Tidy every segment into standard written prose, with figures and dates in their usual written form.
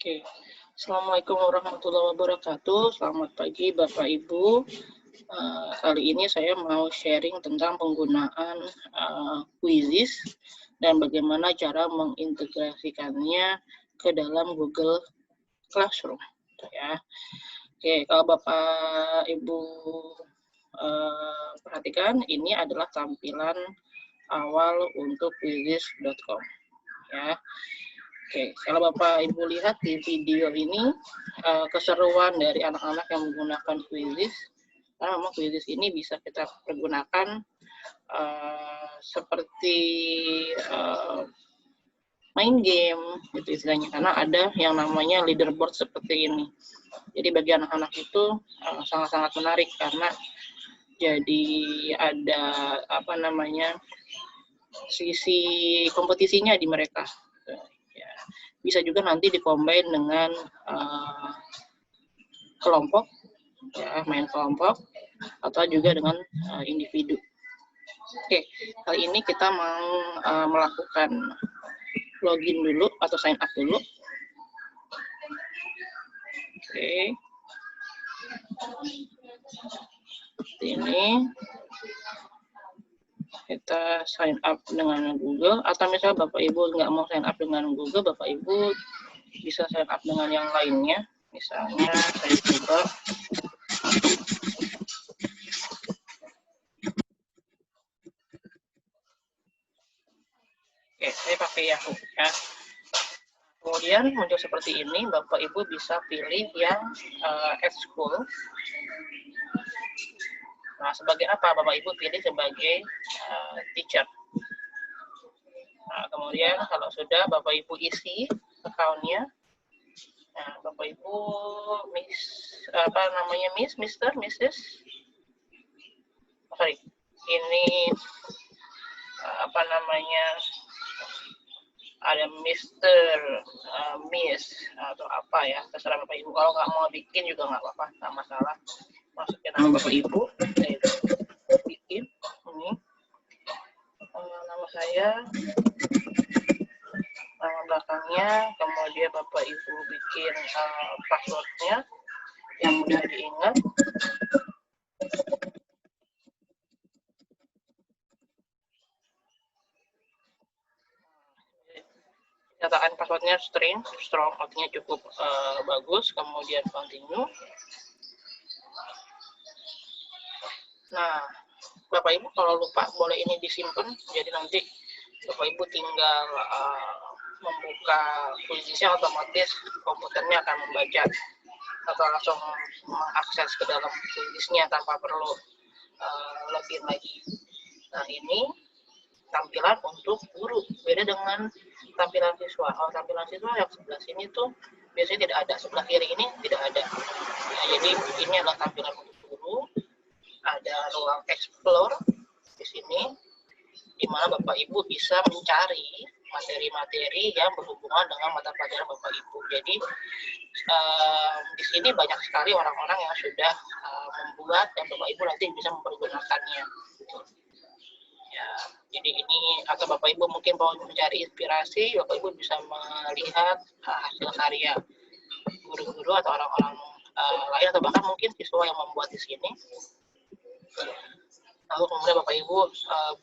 Oke, Assalamualaikum warahmatullahi wabarakatuh. Selamat pagi Bapak Ibu. Kali ini saya mau sharing tentang penggunaan Quizizz dan bagaimana cara mengintegrasikannya ke dalam Google Classroom. Ya. Oke, kalau Bapak Ibu perhatikan, ini adalah tampilan awal untuk quizizz.com. Ya. Oke, kalau Bapak Ibu lihat di video ini, keseruan dari anak-anak yang menggunakan Quizizz, karena memang Quizizz ini bisa kita pergunakan seperti main game, gitu istilahnya, karena ada yang namanya leaderboard seperti ini. Jadi bagi anak-anak itu sangat-sangat menarik karena jadi ada sisi kompetisinya di mereka. Bisa juga nanti dikombin dengan kelompok, ya, main kelompok, atau juga dengan individu. Oke, kali ini kita mau melakukan login dulu atau sign up dulu. Oke, seperti ini. Kita sign up dengan Google, atau misalnya Bapak Ibu nggak mau sign up dengan Google, Bapak Ibu bisa sign up dengan yang lainnya. Misalnya saya coba saya pakai Yahoo ya. Kemudian muncul seperti ini, Bapak Ibu bisa pilih yang at school. Nah, sebagai apa Bapak Ibu pilih sebagai teacher. Nah, kemudian kalau sudah Bapak Ibu isi account-nya, nah, Bapak Ibu Mister, Mrs. Sorry, ini ada Mister, Miss atau apa ya, terserah Bapak Ibu. Kalau nggak mau bikin juga nggak apa-apa, nggak masalah. Masukin nama Bapak Ibu, bikin ini nama saya, nama belakangnya, kemudian Bapak Ibu bikin passwordnya yang mudah diingat. Nyatakan passwordnya strong, artinya cukup bagus, kemudian continue. Nah, Bapak Ibu kalau lupa boleh ini disimpan, jadi nanti Bapak Ibu tinggal membuka Quizizz-nya, otomatis komputernya akan membaca atau langsung mengakses ke dalam Quizizz-nya tanpa perlu login lagi. Nah, ini tampilan untuk guru, beda dengan tampilan siswa. Kalau tampilan siswa yang sebelah sini tuh biasanya tidak ada, sebelah kiri ini tidak ada. Nah, jadi ini adalah tampilan untuk guru. Ada ruang explore di sini, di mana Bapak Ibu bisa mencari materi-materi yang berhubungan dengan mata pelajaran Bapak Ibu. Jadi di sini banyak sekali orang-orang yang sudah membuat dan Bapak Ibu nanti bisa mempergunakannya. Ya, jadi ini, atau Bapak Ibu mungkin mau mencari inspirasi, Bapak Ibu bisa melihat hasil karya guru-guru atau orang-orang lain, atau bahkan mungkin siswa yang membuat di sini. Lalu kemudian Bapak Ibu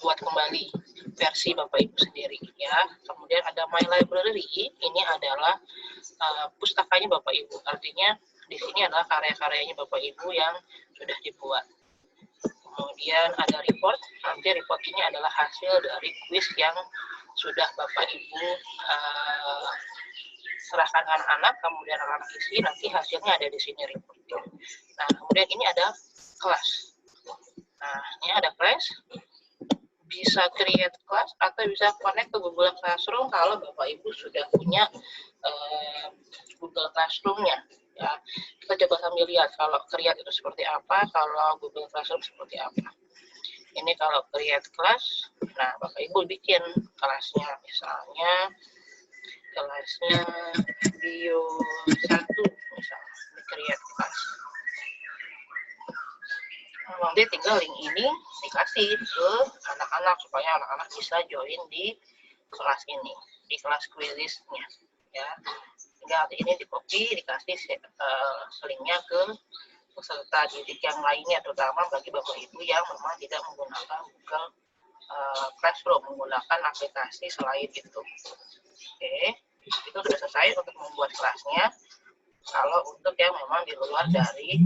buat kembali versi Bapak Ibu sendiri ya. Kemudian ada My Library, ini adalah pustakanya Bapak Ibu. Artinya di sini adalah karya-karyanya Bapak Ibu yang sudah dibuat. Kemudian ada report, nanti report ini adalah hasil dari quiz yang sudah Bapak Ibu serahkan anak-anak, kemudian anak-anak isi, nanti hasilnya ada di sini report. Nah, kemudian ini ada kelas. Nah, ini ada kelas, bisa create kelas atau bisa connect ke Google Classroom kalau Bapak Ibu sudah punya Google Classroom-nya. Ya, kita coba sambil lihat kalau create itu seperti apa, kalau Google Classroom seperti apa. Ini kalau create kelas, nah Bapak Ibu bikin kelasnya, misalnya kelasnya bio 1, misalnya di create kelas. Nanti tinggal link ini dikasih ke anak-anak supaya anak-anak bisa join di kelas ini, di kelas Quizizz-nya ya. Tinggal nanti ini di copy, dikasih linknya ke peserta didik yang lainnya, terutama bagi Bapak Ibu yang memang tidak menggunakan Google Classroom, menggunakan aplikasi selain itu. Oke, itu sudah selesai untuk membuat kelasnya. Kalau untuk yang memang di luar dari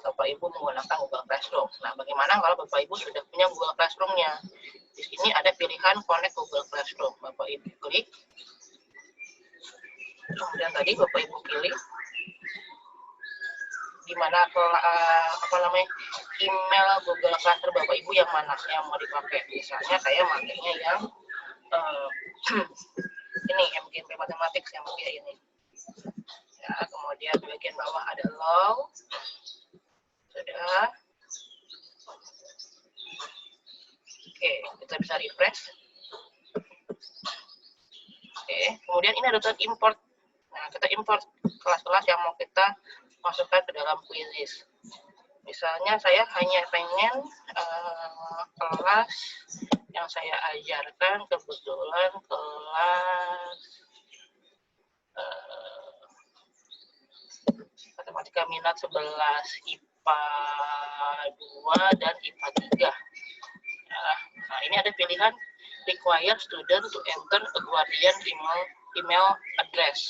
Bapak Ibu menggunakan Google Classroom. Nah, bagaimana kalau Bapak Ibu sudah punya Google Classroom-nya? Di sini ada pilihan Connect Google Classroom. Bapak Ibu klik. Kemudian tadi Bapak Ibu pilih di mana email Google Classroom Bapak Ibu yang mana yang mau dipakai. Misalnya saya makainya yang ini MGP matematik yang pakai ini. Ya, kemudian di bagian bawah ada low. Sudah. Oke, kita bisa refresh. Oke, kemudian ini ada tulisan import. Nah, kita import kelas-kelas yang mau kita masukkan ke dalam Quizzes. Misalnya saya hanya pengen kelas yang saya ajarkan kebetulan kelas matematika minat 11 IPA 2 dan IPA 3. Ya, nah, ini ada pilihan require student to enter a guardian email address.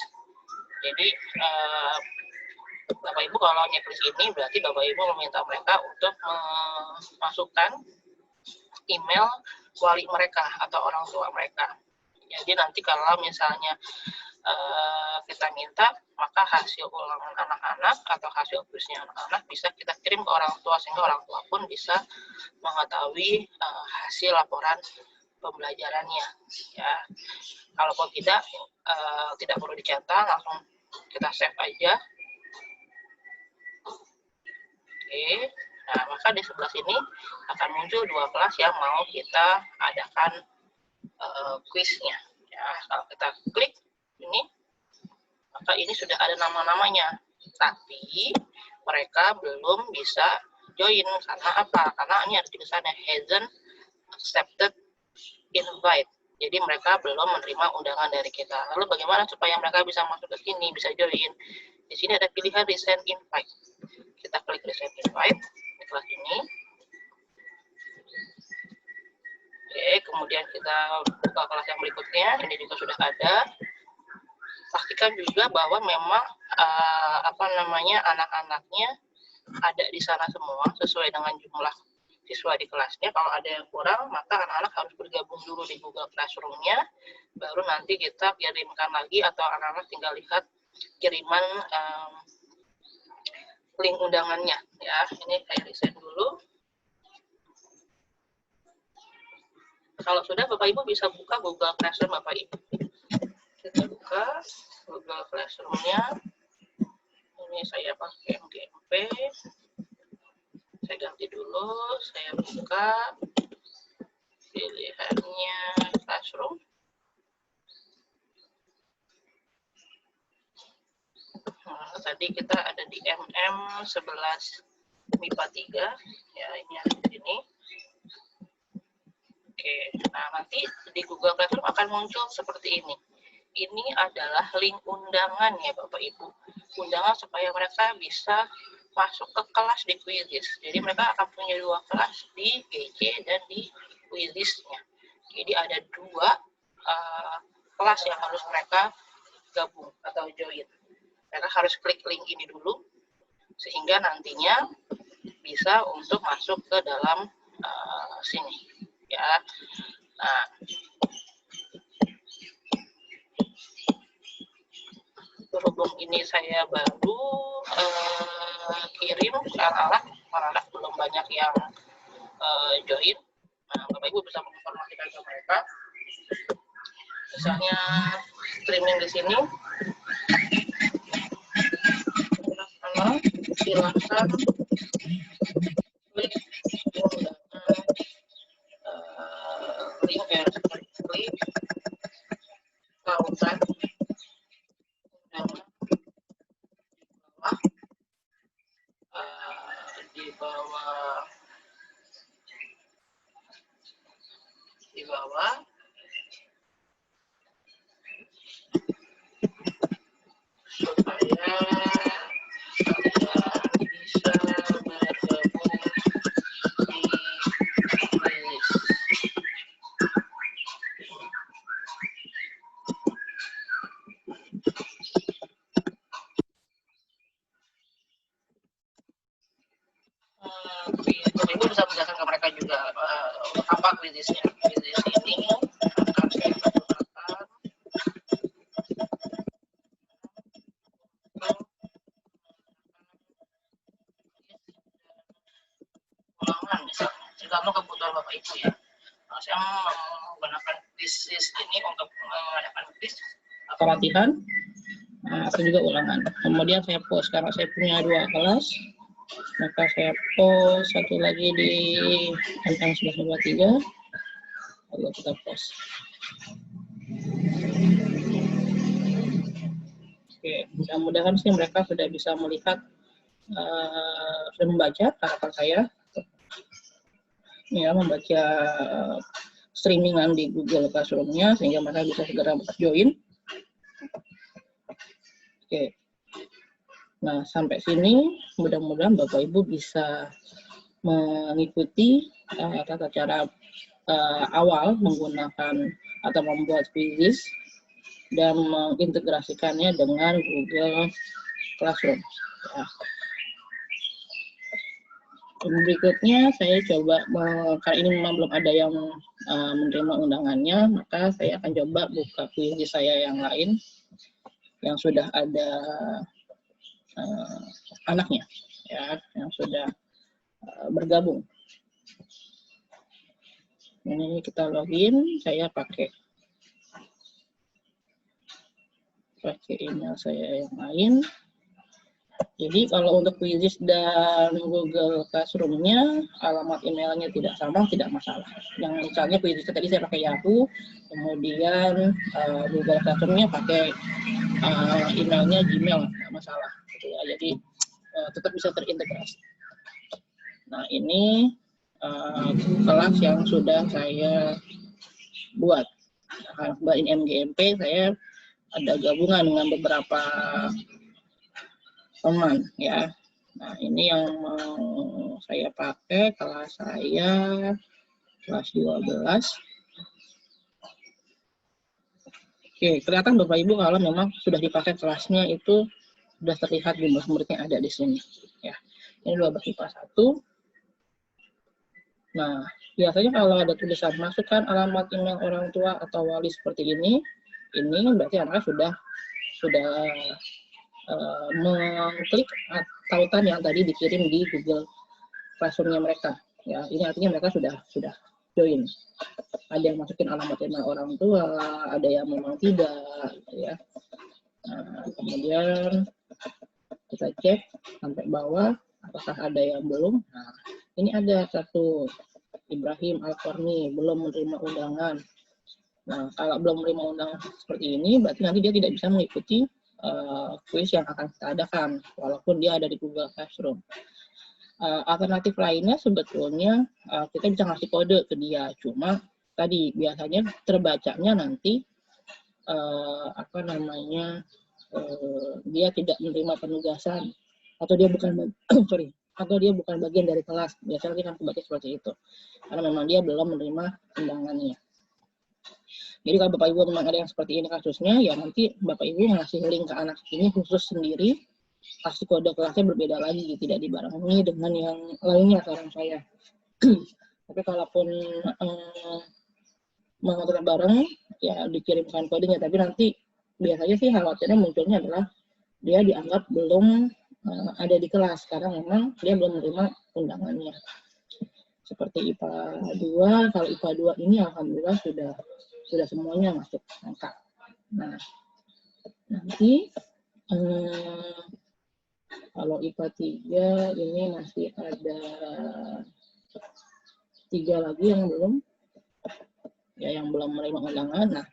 Jadi Bapak Ibu kalau nyeklis ini berarti Bapak Ibu meminta mereka untuk memasukkan email wali mereka atau orang tua mereka. Jadi nanti kalau misalnya kita minta, maka hasil ulangan anak-anak atau hasil kuisnya anak-anak bisa kita kirim ke orang tua sehingga orang tua pun bisa mengetahui hasil laporan pembelajarannya. Ya, kalaupun tidak perlu dicetak, langsung kita save aja. Oke, nah maka di sebelah sini akan muncul dua kelas yang mau kita adakan kuisnya. Ya, kalau kita klik ini, maka ini sudah ada nama-namanya, tapi mereka belum bisa join karena apa? Karena ini ada tulisannya hasn't accepted invite. Jadi mereka belum menerima undangan dari kita. Lalu bagaimana supaya mereka bisa masuk ke sini, bisa join? Di sini ada pilihan resend invite. Kita klik resend invite di kelas ini. Oke, kemudian kita buka kelas yang berikutnya. Ini juga sudah ada. Pastikan juga bahwa memang anak-anaknya ada di sana semua sesuai dengan jumlah siswa di kelasnya. Kalau ada yang kurang, maka anak-anak harus bergabung dulu di Google Classroom-nya, baru nanti kita kirimkan lagi atau anak-anak tinggal lihat kiriman link undangannya. Ya, ini saya reset dulu. Kalau sudah, Bapak Ibu bisa buka Google Classroom Bapak Ibu. Kita buka Google Classroom-nya. Ini saya pakai MGMP. Saya ganti dulu, saya buka pilihannya Classroom. Nah, tadi kita ada di MM11 MIPA 3, ya ini ada di sini. Oke, nah nanti di Google Classroom akan muncul seperti ini. Ini adalah link undangan ya Bapak Ibu. Undangan supaya mereka bisa masuk ke kelas di Quizzes. Jadi mereka akan punya dua kelas di GC dan di Quizzes-nya. Jadi ada dua kelas yang harus mereka gabung atau join. Mereka harus klik link ini dulu sehingga nantinya bisa untuk masuk ke dalam sini. Ya, nah berhubung ini saya baru kirim ke anak-anak belum banyak yang join. Nah, Bapak Ibu bisa menginformasikan ke mereka. Misalnya streaming di sini, silakan klik link tautan di bawah quizisnya. Quizzes ini akan saya gunakan ulangan misalnya, tergantung kebutuhan Bapak Ibu ya. Nah, saya menggunakan quizzes ini untuk mengadakan quiz atau latihan atau juga ulangan. Kemudian saya post karena saya punya 2 kelas, maka saya post satu lagi di MM1923, lalu kita post. Oke, mudah-mudahan sih mereka sudah bisa melihat, sudah membaca harapan saya, ya, membaca streamingan di Google Classroom-nya sehingga mereka bisa segera join. Oke. Nah, sampai sini mudah-mudahan Bapak Ibu bisa mengikuti tata cara awal menggunakan atau membuat quizzes dan mengintegrasikannya dengan Google Classroom. Ya. Berikutnya saya coba, karena ini memang belum ada yang menerima undangannya, maka saya akan coba buka quiz saya yang lain yang sudah ada anaknya, ya, yang sudah bergabung. Ini kita login, saya pakai email saya yang lain. Jadi kalau untuk quizzes dan Google Classroom-nya, alamat emailnya tidak sama, tidak masalah. Yang misalnya quizzes tadi saya pakai Yahoo, kemudian Google Classroom-nya pakai emailnya Gmail, tidak masalah. Gitu ya. Jadi tetap bisa terintegrasi. Nah, ini kelas yang sudah saya buat. Nah, buat MGMP saya ada gabungan dengan beberapa teman, ya. Nah, ini yang saya pakai kelas saya kelas 12. Oke, kelihatan Bapak Ibu kalau memang sudah dipakai kelasnya itu sudah terlihat jumlah muridnya ada di sini, ya. Ini 12 IPA 1. Nah, biasanya kalau ada tulisan masukkan alamat email orang tua atau wali seperti ini berarti anaknya sudah mengklik tautan yang tadi dikirim di Google Classroom-nya mereka. Ya, ini artinya mereka sudah join. Ada yang masukin alamat email orang tua, ada yang memang tidak, ya. Nah, kemudian kita cek sampai bawah, apakah ada yang belum. Nah, ini ada satu, Ibrahim Al-Qarni, belum menerima undangan. Nah, kalau belum menerima undangan seperti ini, berarti nanti dia tidak bisa mengikuti quiz yang akan kita adakan, walaupun dia ada di Google Classroom. Alternatif lainnya sebetulnya kita bisa ngasih kode ke dia, cuma tadi biasanya terbacanya nanti dia tidak menerima penugasan atau dia bukan bagian dari kelas. Biasanya kita kebaca seperti itu karena memang dia belum menerima undangannya. Jadi kalau Bapak Ibu memang ada yang seperti ini kasusnya, ya nanti Bapak Ibu ngasih link ke anak ini khusus sendiri, kasih kode kelasnya berbeda lagi, tidak dibarengi dengan yang lainnya saran saya. Tapi kalaupun mau bareng, ya dikirimkan kodenya. Tapi nanti biasanya sih khawatirnya munculnya adalah dia dianggap belum ada di kelas karena memang dia belum menerima undangannya. Seperti IPA 2, kalau IPA 2 ini alhamdulillah sudah semuanya masuk lengkap. Nah, nanti kalau IPA 3 ini masih ada 3 lagi yang belum menerima undangan. Nah,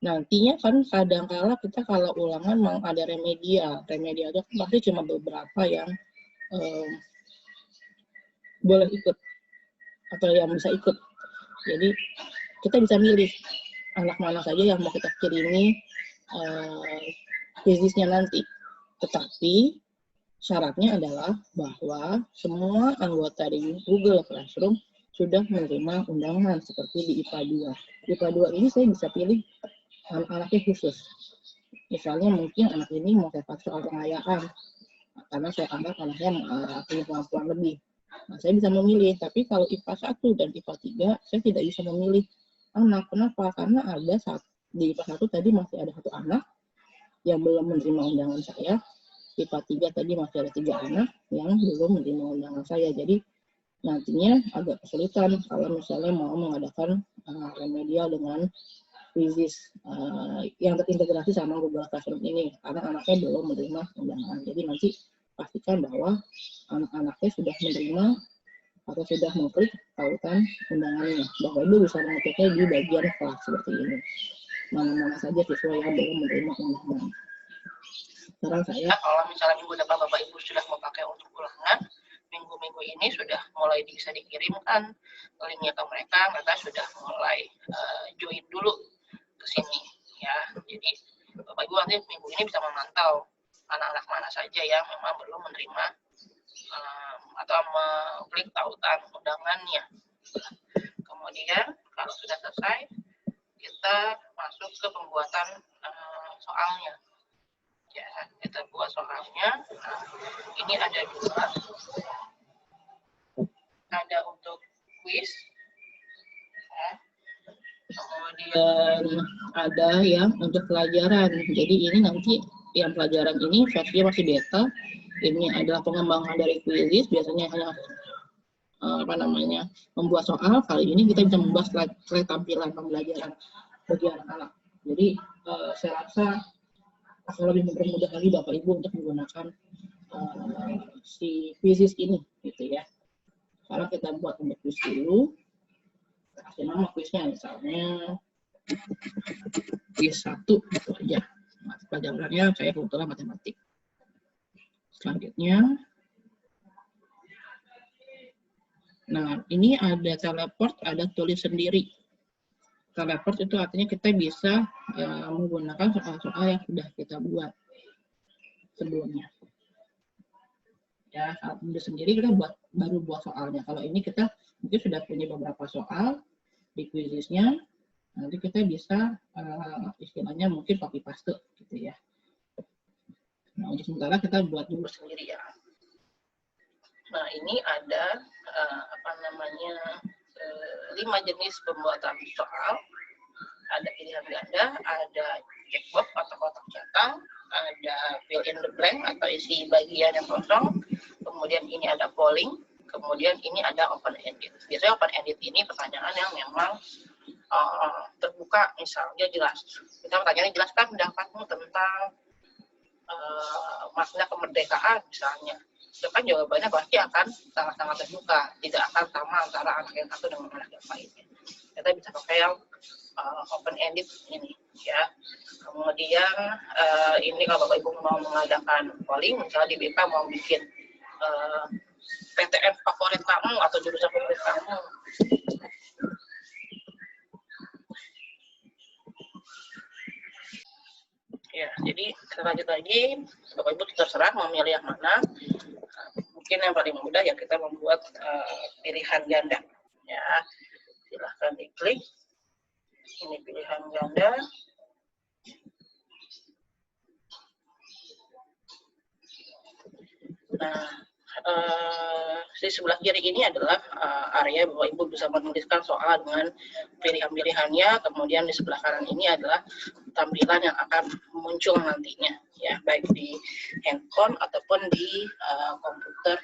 nantinya kan kadang-kala kita kalau ulangan mau ada remedial itu pasti cuma beberapa yang boleh ikut atau yang bisa ikut. Jadi kita bisa milih anak mana saja yang mau kita kirimi quiznya nanti. Tetapi syaratnya adalah bahwa semua anggota di Google Classroom sudah menerima undangan seperti di IPA 2. IPA 2 ini saya bisa pilih anak-anaknya khusus. Misalnya mungkin anak ini mau saya pakai soal pengayaan, karena saya anggap anaknya punya kemampuan lebih. Nah, saya bisa memilih, tapi kalau IPA 1 dan IPA 3, saya tidak bisa memilih anak. Kenapa? Karena di IPA 1 tadi masih ada 1 anak yang belum menerima undangan saya. IPA 3 tadi masih ada 3 anak yang belum menerima undangan saya. Jadi nantinya agak kesulitan kalau misalnya mau mengadakan remedial dengan quizzes yang terintegrasi sama Google Classroom ini, karena anaknya belum menerima undangan. Jadi nanti pastikan bahwa anak-anaknya sudah menerima atau sudah mengklik tautan undangannya. Bahwa Ibu bisa mengeceknya di bagian kelas seperti ini. Mana-mana saja siswa yang belum menerima undangan. Sekarang saya, kalau misalnya minggu depan Bapak Ibu sudah memakai untuk ulangan, minggu-minggu ini sudah mulai bisa dikirimkan linknya ke mereka sudah mulai join dulu ke sini ya. Jadi Bapak Ibu nanti minggu ini bisa memantau anak-anak mana saja yang memang belum menerima atau mengklik tautan undangannya. Kemudian kalau sudah selesai, kita masuk ke pembuatan soalnya. Ya, kita buat soalnya. Nah, ini ada 2. Ada untuk quiz, ya. Kemudian ada yang untuk pelajaran. Jadi ini nanti yang pelajaran ini versinya masih beta. Ini adalah pengembangan dari quiz. Biasanya hanya membuat soal. Kali ini kita bisa membuat slide tampilan pembelajaran bagi anak-anak. Jadi saya rasa akan lebih mempermudah lagi Bapak Ibu untuk menggunakan si quizzes ini, gitu ya. Sekarang kita buat untuk quiz dulu. Kasih nama quiznya misalnya quiz 1 gitu aja. Nah, pelajarannya saya kebetulan matematik. Selanjutnya, nah ini ada teleport, ada tulis sendiri. Teleport itu artinya kita bisa menggunakan soal-soal yang sudah kita buat sebelumnya. Ya, saat tulis sendiri kita baru buat soalnya. Kalau ini kita mungkin sudah punya beberapa soal di quizesnya, nanti kita bisa istilahnya mungkin copy paste gitu ya. Nah, untuk sementara kita buat dulu sendiri ya. Nah, ini ada 5 jenis pembuatan soal. Ada pilihan ganda, ada checkbox atau kotak centang, ada fill in the blank atau isi bagian yang kosong. Kemudian ini ada polling, kemudian ini ada open ended. Biasanya open ended ini pertanyaan yang memang terbuka, misalnya jelas. Kita pertanyaannya, jelaskan pendapatmu tentang makna kemerdekaan misalnya. Itu kan jawabannya pasti akan sangat-sangat terbuka, tidak akan sama antara anak yang satu dengan anak yang lainnya. Kita bisa pakai yang open ended ini ya. Kemudian ini kalau Bapak Ibu mau mengadakan polling, misalnya di BP mau bikin PTN favorit kamu atau jurusan favorit kamu. Ya, jadi kita lanjut lagi. Bapak Ibu terserah mau milih yang mana. Mungkin yang paling mudah ya kita membuat pilihan ganda. Ya, silahkan diklik. Ini pilihan ganda. Nah, di sebelah kiri ini adalah area Bapak Ibu bisa menuliskan soal dengan pilihan-pilihannya. Kemudian di sebelah kanan ini adalah tampilan yang akan muncul nantinya, ya, baik di handphone ataupun di komputer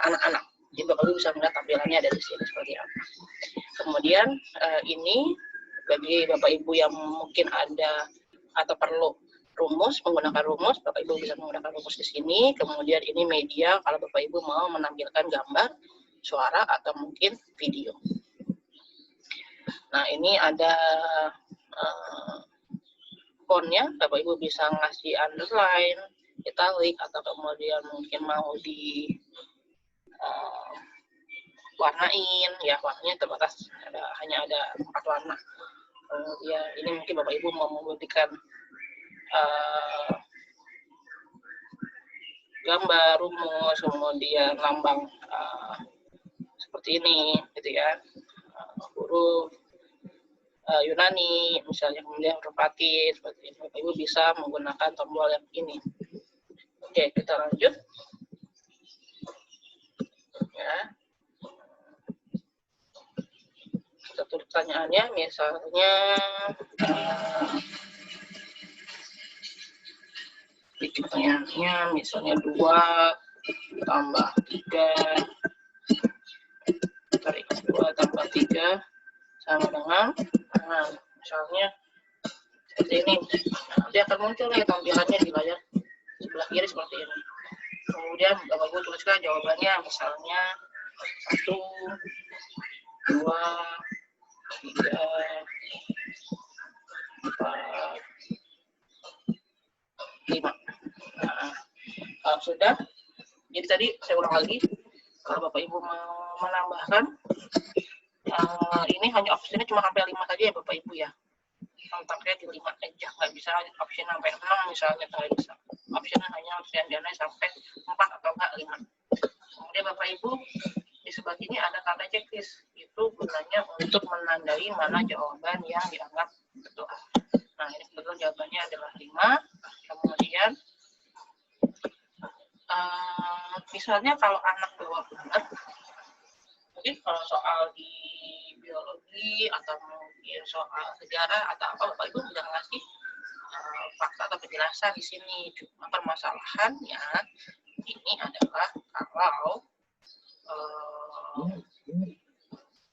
anak-anak. Jadi Bapak Ibu bisa melihat tampilannya dari sini seperti apa. Kemudian ini bagi Bapak Ibu yang mungkin ada atau perlu rumus, menggunakan rumus, Bapak Ibu bisa menggunakan rumus di sini. Kemudian ini media kalau Bapak Ibu mau menampilkan gambar, suara, atau mungkin video. Nah, ini ada fontnya, Bapak Ibu bisa ngasih underline, italic, atau kemudian mungkin mau di warnain, ya warnanya terbatas, hanya ada 4 warna. Kemudian ini mungkin Bapak Ibu mau memberikan gambar, rumus, kemudian lambang seperti ini, gitu ya, huruf Yunani, misalnya, kemudian huruf Latin, seperti ini. Bapak Ibu bisa menggunakan tombol yang ini. Oke, kita lanjut. Ya. Satu pertanyaannya misalnya pertanyaannya misalnya 2 tambah 3 tarik 2 tambah 3 sama dengan misalnya seperti ini. Nanti akan muncul nih tampilannya di layar sebelah kiri seperti ini. Kemudian Bapak Ibu tuliskan jawabannya, misalnya 1, 2, 3, 4, 5. Nah, kalau sudah, jadi tadi saya ulang lagi, kalau Bapak Ibu mau menambahkan, ini hanya opsinya cuma sampai 5 saja ya Bapak Ibu ya. Kontaknya di 5 aja, nggak bisa opsi sampai 6 misalnya, nggak bisa. Opsinya hanya opsi yang sampai 4 atau enggak 5. Kemudian Bapak Ibu di sebelah sini ada tanda checklist, itu gunanya untuk menandai mana jawaban yang dianggap betul. Nah, ini betul jawabannya adalah 5. Kemudian misalnya kalau anak bawa benar, mungkin kalau soal di biologi atau mungkin soal sejarah atau apa, Bapak Ibu sudah ngasih fakta atau penjelasan di sini. Cuma permasalahannya ini adalah kalau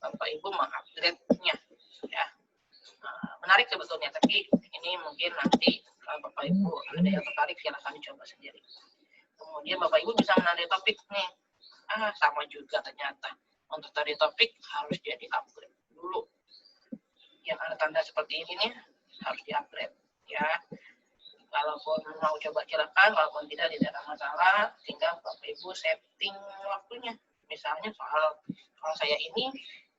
Bapak Ibu mengupgrade-nya, ya. Menarik sebetulnya, tapi ini mungkin nanti kalau Bapak Ibu ada yang tertarik silahkan dicoba sendiri. Kemudian Bapak Ibu bisa menandai topik nih. Sama juga ternyata. Untuk tadi topik harus jadi upgrade dulu. Yang ada tanda seperti ini nih harus di-upgrade, ya. Kalaupun mau coba silakan, kalaupun tidak ada masalah, tinggal Bapak Ibu setting waktunya. Misalnya kalau saya ini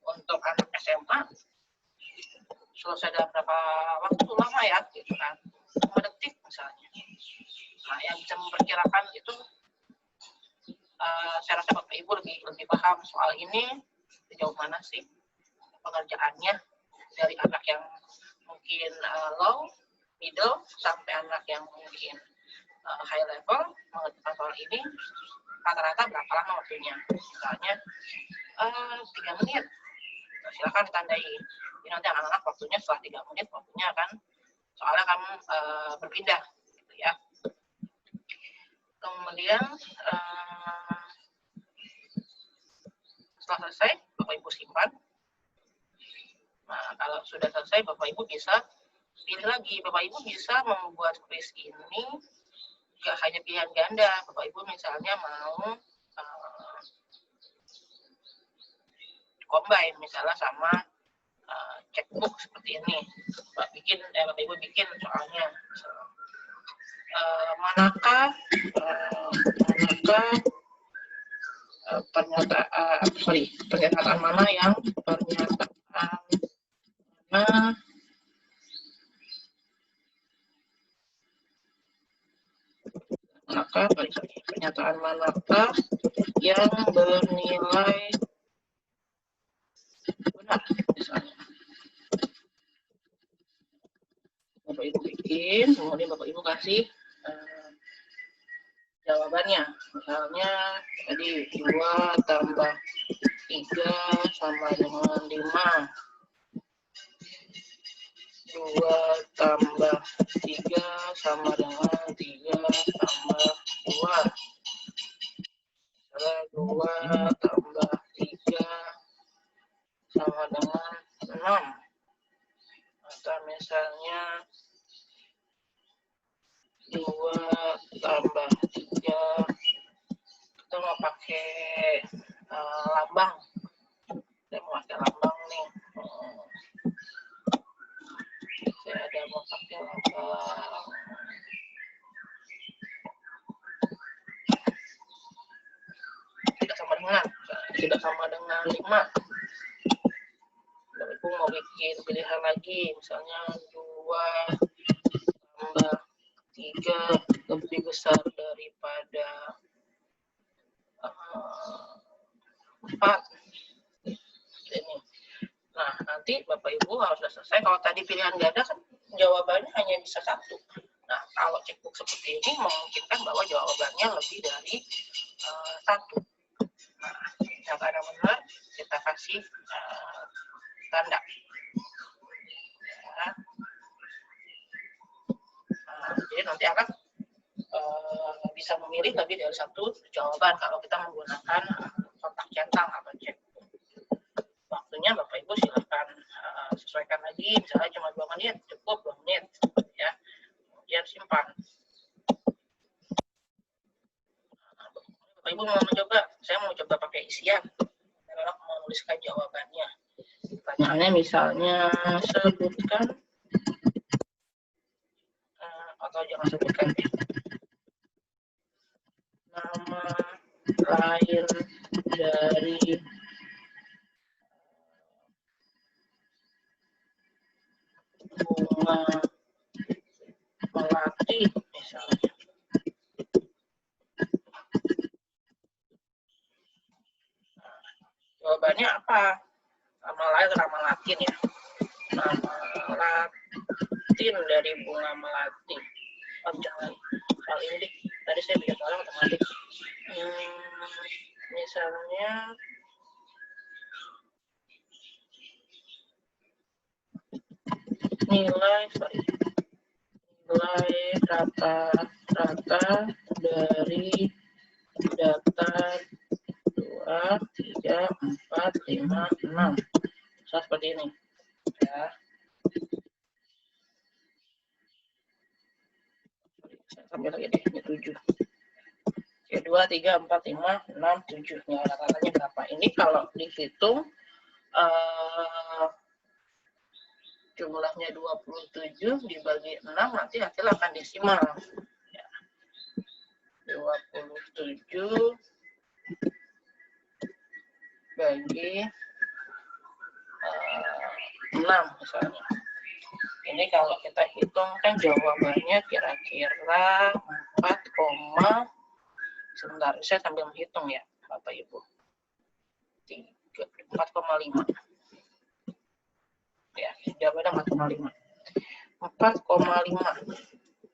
untuk anak SMA selesai dalam berapa waktu lama ya, gitu kan, 5 detik misalnya. Nah, yang bisa memperkirakan itu saya rasa Bapak Ibu lebih paham soal ini, sejauh mana sih pengerjaannya dari anak yang mungkin low, middle, sampai anak yang mungkin high level mengerjakan soal ini rata-rata berapa lama waktunya. Misalnya 3 menit, silakan ditandai. Jadi nanti anak-anak waktunya setelah 3 menit waktunya soalnya akan berpindah, gitu ya. Kemudian setelah selesai Bapak Ibu simpan. Nah, kalau sudah selesai Bapak Ibu bisa pilih lagi. Bapak Ibu bisa membuat kuis ini nggak hanya pilihan ganda. Bapak Ibu misalnya mau combine misalnya sama checkbook seperti ini. Bapak Ibu bikin soalnya manakah pernyataan mana yang pernyataan manakah yang bernilai benar misalnya. Bapak Ibu bikin, kemudian Bapak Ibu kasih jawabannya. Misalnya tadi 2 tambah 3 sama dengan 5. 2 tambah 3 sama dengan 3 tambah 2. 2 tambah 3 sama dengan 6. Atau misalnya 2 tambah 3, kita mau pakai lambang. Saya mau pakai lambang nih. Saya ada mau pakai lambang. Tidak sama dengan 5. Bapak Ibu mau bikin pilihan lagi, misalnya 2 tambah 3 lebih besar daripada 4. Ini. Nah, nanti Bapak Ibu harus sudah selesai. Kalau tadi pilihan ganda kan jawabannya hanya bisa 1. Nah, kalau checkbook seperti ini memungkinkan bahwa jawabannya lebih dari 1. Nah, Misalkan yang benar, kita kasih tanda. Ya. Jadi nanti akan bisa memilih lebih dari satu jawaban kalau kita menggunakan kotak centang atau cek. Waktunya Bapak Ibu silakan sesuaikan lagi, misalnya cuma 2 menit, cukup 2 menit, ya. Kemudian simpan. Bapak Ibu mau mencoba, saya mau coba pakai isian, kalau mau menuliskan jawabannya. Pertanyaannya misalnya sebutkan atau jangan sebutkan nama lain dari bunga melati misalnya. Jawabannya apa? Nama lain nama latin ya. Nama latin dari bunga melati. Oh, jangan hal ini deh. Tadi saya bikin orang otomatis. Misalnya nilai rata-rata dari data 2, 3, 4, 5, 6. Seperti ini. Ya. Saya ambil lagi deh, ini 7. Ya, 2, 3, 4, 5, 6, 7. Ya, rata-ratanya berapa? Ini kalau dihitung jumlahnya 27 dibagi 6 nanti hasil akan desimal. Ya. 27 bagi 6 misalnya. Ini kalau kita hitung kan jawabannya kira-kira 4, sebentar saya sambil menghitung ya Bapak Ibu. 4,5. Ya, jawabannya 4,5. 4,5.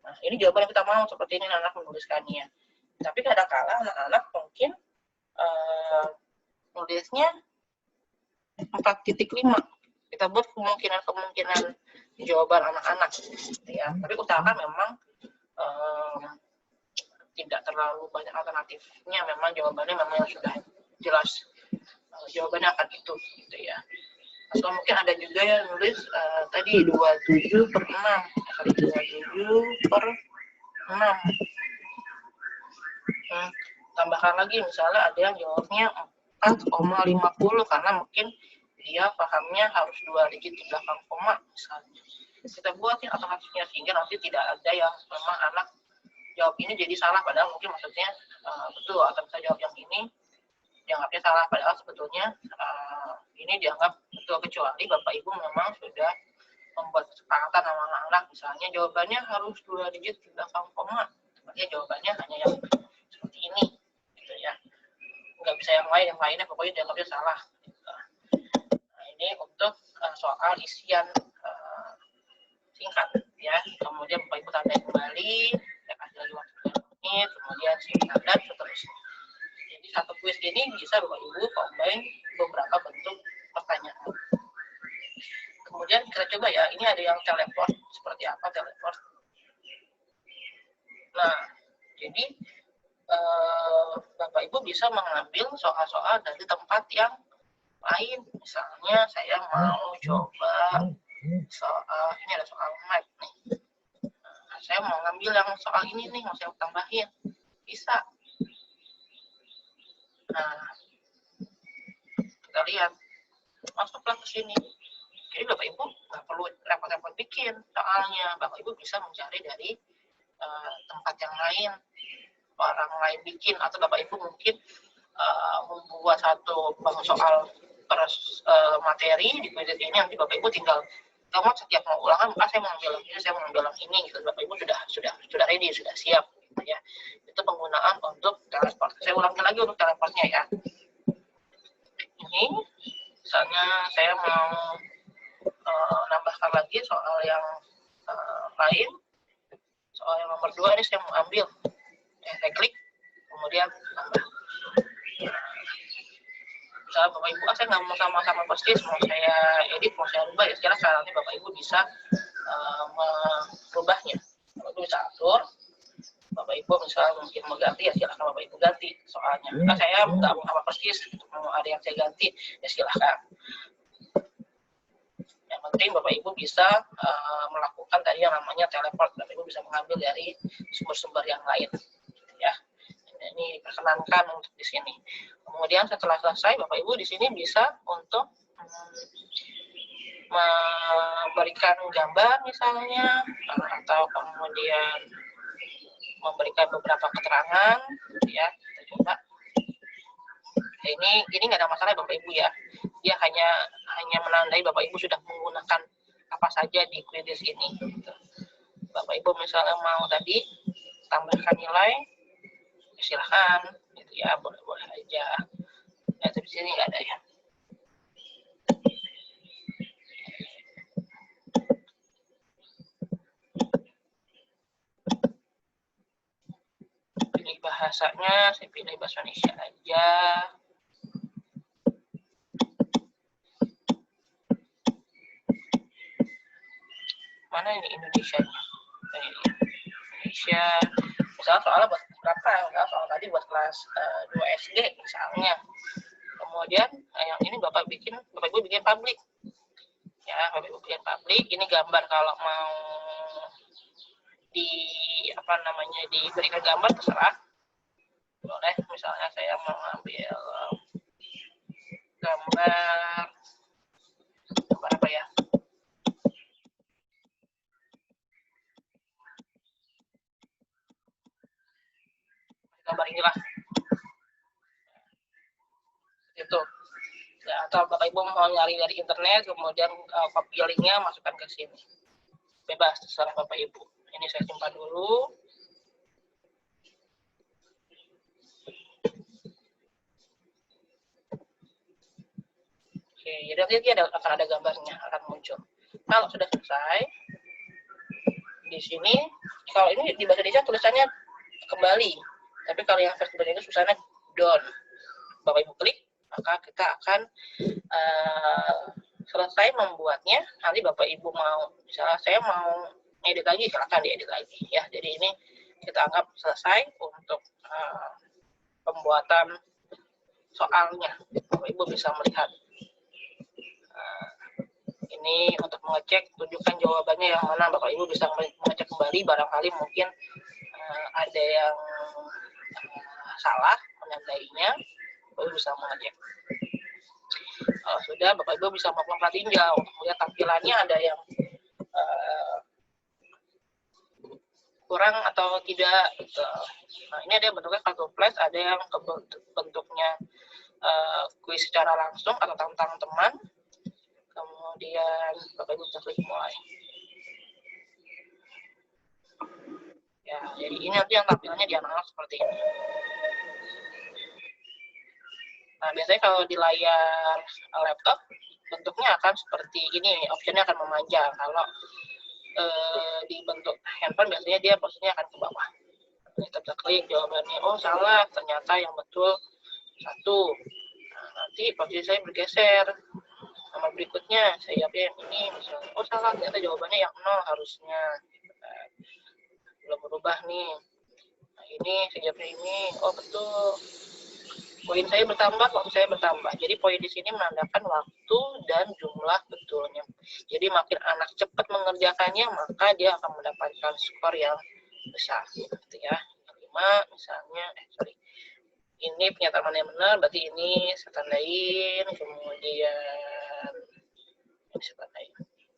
Nah, ini jawaban yang kita mau seperti ini anak menuliskannya. Tapi kadang-kala anak-anak mungkin nulisnya 4,5. Kita buat kemungkinan jawaban anak-anak, ya. Tapi usahakan memang tidak terlalu banyak alternatifnya. Memang jawabannya memang yang sudah jelas. Jawabannya akan itu, gitu ya. Atau mungkin ada juga yang nulis tadi 27 per 6. Kali 27 per 6. Tambahkan lagi, misalnya ada yang jawabnya 4,50 karena mungkin dia pahamnya harus 2 digit di belakang koma misalnya. Kita buatin alternatifnya sehingga nanti tidak ada yang memang anak jawab ini jadi salah padahal mungkin maksudnya betul, atau bisa jawab yang ini dianggapnya salah padahal sebetulnya ini dianggap betul, kecuali Bapak Ibu memang sudah membuat kesepakatan sama anak-anak, misalnya jawabannya harus 2 digit di belakang koma, makanya jawabannya hanya yang seperti ini, gitu ya. Nggak bisa yang lainnya pokoknya dianggapnya salah. Nah, ini untuk soal isian singkat, ya. Kemudian Bapak Ibu tandai kembali, saya kasih lagi waktu 2 menit, kemudian simpan dan seterusnya. Jadi satu kuis ini bisa Bapak Ibu combine beberapa bentuk pertanyaan. Kemudian kita coba ya, ini ada yang teleport, seperti apa teleport. Nah, jadi Bapak Ibu bisa mengambil soal-soal dari tempat yang lain. Misalnya saya mau coba soal, ini ada soal map nih. Nah, saya mau ngambil yang soal ini nih, mau saya tambahin. Bisa. Nah, kita lihat. Masuklah ke sini. Jadi Bapak Ibu nggak perlu repot-repot bikin soalnya. Bapak Ibu bisa mencari dari tempat yang lain, orang lain bikin, atau Bapak Ibu mungkin membuat satu soal per materi di kuis ini, nanti Bapak Ibu tinggal kamu setiap mau ulangan, saya mau ambil ini, saya mau ambil ini, gitu. Bapak Ibu sudah ready, sudah siap, gitu ya. Itu penggunaan untuk teleport. Saya ulangi lagi untuk teleportnya ya. Ini misalnya saya mau nambahkan lagi soal yang lain, soal yang nomor 2 ini saya mau ambil, saya klik kemudian tambah. misalnya Bapak Ibu, saya nggak mau sama-sama persis, mau saya edit, mau saya rubah, ya sekarang nanti Bapak Ibu bisa merubahnya. Bapak Ibu bisa atur, Bapak Ibu misalnya mungkin mau ganti, ya silakan Bapak Ibu ganti soalnya. Nah, saya nggak mau sama persis, mau ada yang saya ganti, ya silakan. Yang penting Bapak Ibu bisa melakukan tadi yang namanya teleport. Bapak Ibu bisa mengambil dari sumber-sumber yang lain, ya. Ini diperkenankan untuk di sini. Kemudian setelah selesai, Bapak Ibu di sini bisa untuk memberikan gambar misalnya, atau kemudian memberikan beberapa keterangan, ya. Kita coba. Ini nggak ada masalah Bapak Ibu ya. Dia hanya menandai Bapak Ibu sudah menggunakan apa saja di quiz ini. Gitu. Bapak Ibu misalnya mau tadi tambahkan nilai, ya silahkan, gitu ya, boleh aja. Ya, tapi sini nggak ada ya. Pilih bahasanya, saya pilih bahasa Indonesia aja. Mana ini Indonesianya? Ini Indonesia. Misalnya soalnya buat berapa? Misalnya soal tadi buat kelas 2 SD misalnya. Kemudian yang ini Bapak Ibu bikin publik. Ya, Bapak Ibu bikin publik. Ini gambar kalau mau diberikan gambar terserah. Boleh, misalnya saya mau ambil gambar apa ya? Gambar inilah. Itu. Ya, atau Bapak Ibu mau nyari dari internet, kemudian copy linknya masukkan ke sini. Bebas, terserah Bapak Ibu. Ini saya simpan dulu. Oke, jadi nanti akan ada gambarnya, akan muncul. Kalau sudah selesai, di sini, kalau ini di bahasa Indonesia tulisannya kembali, tapi kalau yang versi bahasa Inggris tulisannya down. Bapak Ibu klik, maka kita akan selesai membuatnya. Nanti Bapak Ibu mau, misalnya saya mau edit lagi, silakan diedit lagi ya. Jadi ini kita anggap selesai untuk pembuatan soalnya. Bapak Ibu bisa melihat. Ini untuk mengecek, tunjukkan jawabannya yang mana. Bapak Ibu bisa mengecek kembali, barangkali mungkin ada yang salah menandainya. Bapak Ibu bisa mengecek. Kalau sudah, Bapak Ibu bisa melakukan tinjau untuk melihat tampilannya ada yang kurang atau tidak. Nah, ini ada yang bentuknya kartu flash, ada yang bentuknya kuis secara langsung atau tantang teman. Kemudian Bapak Ibu bisa klik mulai. Ya, jadi ini nanti yang tampilannya di anak-anak seperti ini. Nah, biasanya kalau di layar laptop bentuknya akan seperti ini, optionnya akan memanjang. Kalau di bentuk handphone biasanya dia posisinya akan ke bawah. Kita bisa klik jawabannya, oh salah, ternyata yang betul 1. Nah, nanti posisi saya bergeser. Sama berikutnya saya pilih yang ini misalnya, oh salah, ternyata jawabannya yang 0 harusnya. Belum berubah nih. Nah, ini saya pilih ini, oh betul. Poin saya bertambah, waktu saya bertambah. Jadi poin di sini menandakan waktu dan jumlah betulnya. Jadi makin anak cepat mengerjakannya, maka dia akan mendapatkan skor yang besar. Gitu ya. 5 misalnya, ini pernyataan mana yang benar, berarti ini saya tandain, kemudian saya tandain.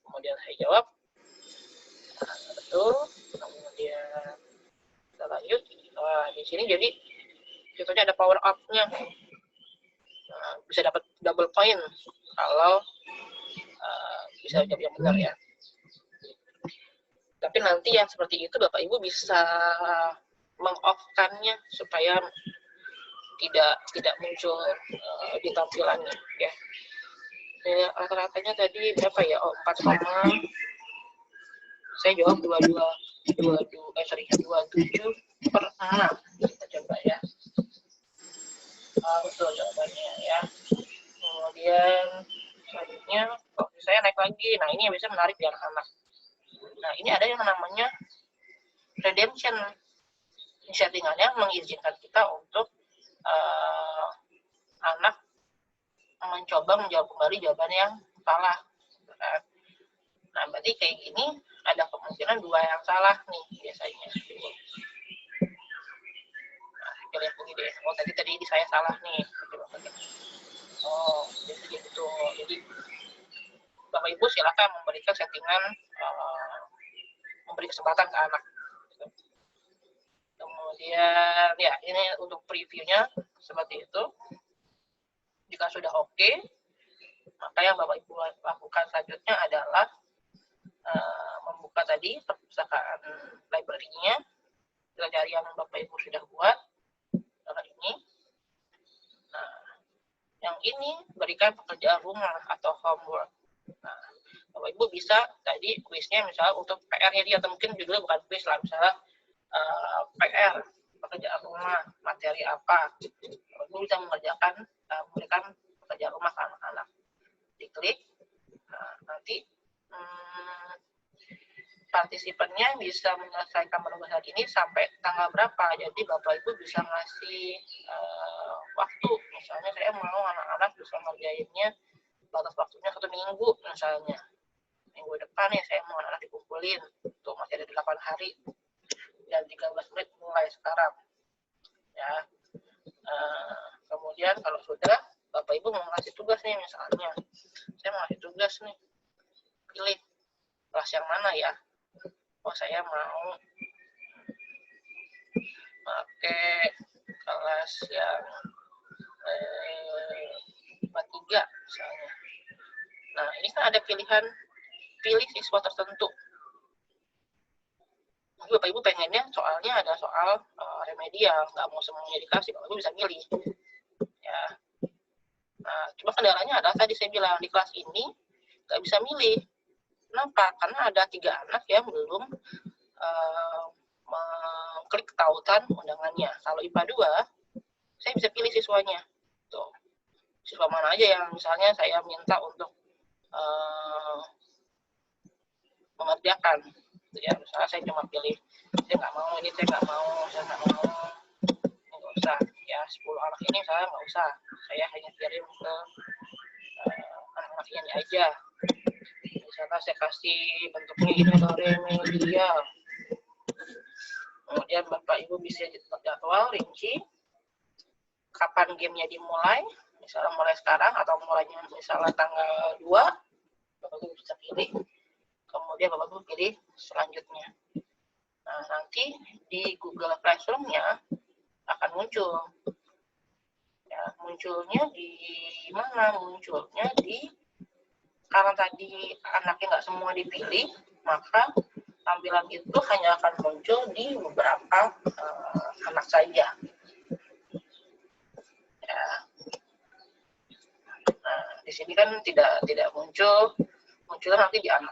Kemudian saya jawab, betul. Kemudian kita lanjut. Wah, di sini jadi contohnya ada power up-nya. Nah, bisa dapat double point kalau bisa jawab yang benar ya. Tapi nanti yang seperti itu Bapak Ibu bisa meng-off-kannya supaya tidak muncul di tampilannya ya. Rata-ratanya tadi berapa ya? Oh, 4, saya jawab 27/6. Kita coba ya. Betul jawabannya ya. Kemudian selanjutnya posisi saya naik lagi. Nah ini yang bisa menarik di anak-anak. Nah ini ada yang namanya redemption. Settingannya mengizinkan kita untuk anak mencoba menjawab kembali jawaban yang salah. Nah berarti kayak gini ada kemungkinan 2 yang salah nih biasanya. Nah kita lihat lagi deh. Oh tadi saya salah nih. Oh jadi gitu. Jadi Bapak Ibu silakan memberikan settingan, memberi kesempatan ke anak. Kemudian ya ini untuk previewnya seperti itu. Jika sudah oke, maka yang Bapak Ibu lakukan selanjutnya adalah membuka tadi perpustakaan library-nya dari yang Bapak Ibu sudah buat ini. Nah, yang ini berikan pekerjaan rumah atau homework. Nah, Bapak Ibu bisa tadi kuisnya misalnya untuk PR-nya dia, atau mungkin judulnya bukan kuis lah, misalnya PR, pekerjaan rumah, materi apa. Bapak Ibu bisa mengerjakan, memberikan pekerjaan rumah ke anak-anak. Diklik, nah, nanti partisipannya bisa menyelesaikan penugasan ini sampai tanggal berapa. Jadi Bapak Ibu bisa ngasih waktu, misalnya saya mau anak-anak bisa ngerjainnya batas waktunya 1 minggu misalnya. Minggu depan ya saya mau anak-anak dikumpulin, tuh masih ada 8 hari dan 13 menit mulai sekarang. Ya. Kemudian kalau sudah Bapak Ibu mau ngasih tugas nih, misalnya saya mau ngasih tugas nih, pilih kelas yang mana ya. Oh saya mau pakai kelas yang 3 misalnya. Nah ini kan ada pilihan, pilih siswa tertentu. Bapak Ibu pengennya soalnya ada soal remedial, nggak mau semuanya dikasih, Bapak Ibu bisa milih. Ya. Nah, cuma kendalanya adalah tadi saya bilang di kelas ini nggak bisa milih. Kenapa? Karena ada 3 anak yang belum mengklik tautan undangannya. Kalau IPA 2, saya bisa pilih siswanya. Tuh. Siswa mana aja yang misalnya saya minta untuk mengerjakan. Ya, misalnya saya cuma pilih, saya nggak mau ini, saya nggak mau, ini nggak usah. Ya, 10 anak ini saya nggak usah. Saya hanya kirim ke anak-anak ini aja. Misalnya saya kasih bentuknya ini remedial. Kemudian Bapak Ibu bisa jadwal rinci kapan gamenya dimulai, misalnya mulai sekarang atau mulainya misalnya tanggal 2, Bapak Ibu bisa pilih. Kemudian Bapak Ibu pilih selanjutnya. Nah, nanti di Google Classroom-nya akan muncul. Ya, munculnya di mana? Munculnya di, karena tadi anaknya nggak semua dipilih, maka tampilan itu hanya akan muncul di beberapa anak saja. Ya. Nah, di sini kan tidak muncul, munculnya nanti di anak.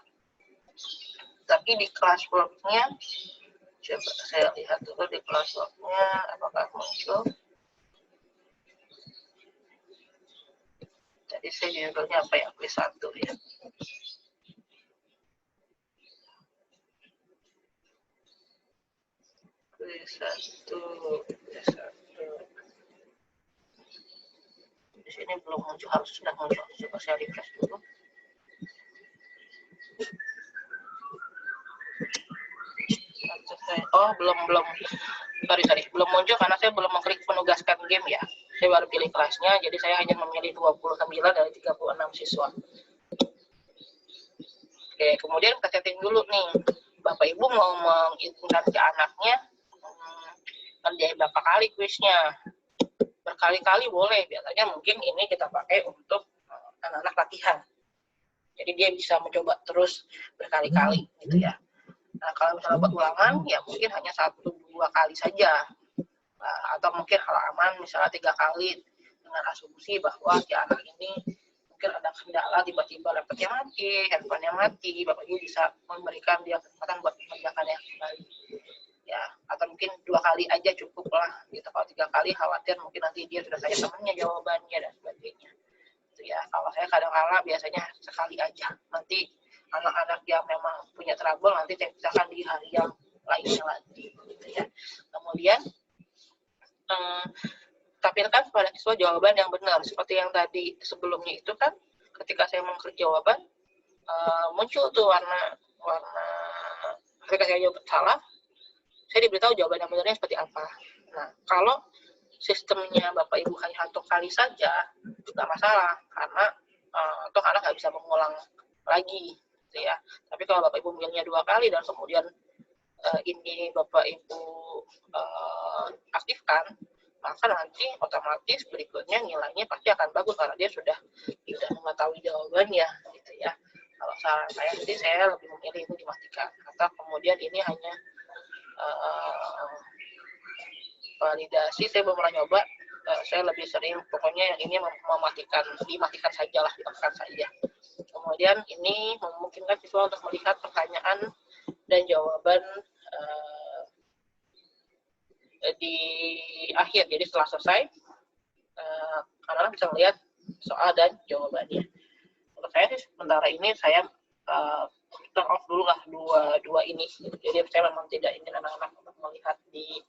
Tapi di classwork-nya, coba saya lihat dulu di classwork-nya apakah muncul. Jadi saya judulnya apa ya, quiz 1 ya. Quiz 1. Di sini belum muncul, harus sudah muncul. Coba saya refresh dulu. Oh, belum. Sorry. Belum muncul karena saya belum mengklik menugaskan game ya. Saya baru pilih kelasnya, jadi saya hanya memilih 29 dari 36 siswa. Oke, kemudian kita setting dulu nih. Bapak Ibu mau mengizinkan ke anaknya kerjain berapa kali kuisnya. Berkali-kali boleh, biasanya mungkin ini kita pakai untuk anak-anak latihan. Jadi dia bisa mencoba terus berkali-kali gitu ya. Nah, kalau misalnya buat ulangan, ya mungkin hanya 1-2 kali saja. Nah, atau mungkin halaman misalnya 3 kali dengan asumsi bahwa si anak ini mungkin ada kendala, tiba-tiba laptopnya mati, handphonenya mati, Bapak Ibu bisa memberikan dia kesempatan buat mengerjakannya kembali. Ya, atau mungkin 2 kali aja cukup lah. Gitu. Kalau 3 kali khawatir mungkin nanti dia sudah tanya temannya jawabannya dan sebagainya. Gitu ya. Kalau saya kadang-kala biasanya sekali aja. Nanti anak-anak yang memang punya trouble nanti saya pisahkan di hari yang lainnya lagi, gitu ya. Kemudian tampilkan pada siswa jawaban yang benar. Seperti yang tadi sebelumnya itu kan, ketika saya mengklik jawaban, muncul tuh warna ketika saya jawab salah, saya diberitahu jawaban yang benarnya seperti apa. Nah, kalau sistemnya Bapak Ibu hanya satu kali saja, nggak masalah, karena toh anak nggak bisa mengulang lagi, gitu ya. Tapi kalau Bapak Ibu milihnya 2 kali dan kemudian ini Bapak Ibu aktifkan, maka nanti otomatis berikutnya nilainya pasti akan bagus karena dia sudah mengetahui jawabannya, gitu ya. Kalau saran saya, jadi saya lebih memilih itu dimatikan. Atau kemudian ini hanya validasi, saya belum pernah nyoba. Saya lebih sering pokoknya yang ini dimatikan saja lah, ditekan saja. Kemudian ini memungkinkan siswa untuk melihat pertanyaan dan jawaban di akhir. Jadi setelah selesai, anak-anak bisa melihat soal dan jawabannya. Untuk saya sih sementara ini saya turn off dulu lah dua ini. Jadi saya memang tidak ingin anak-anak untuk melihat di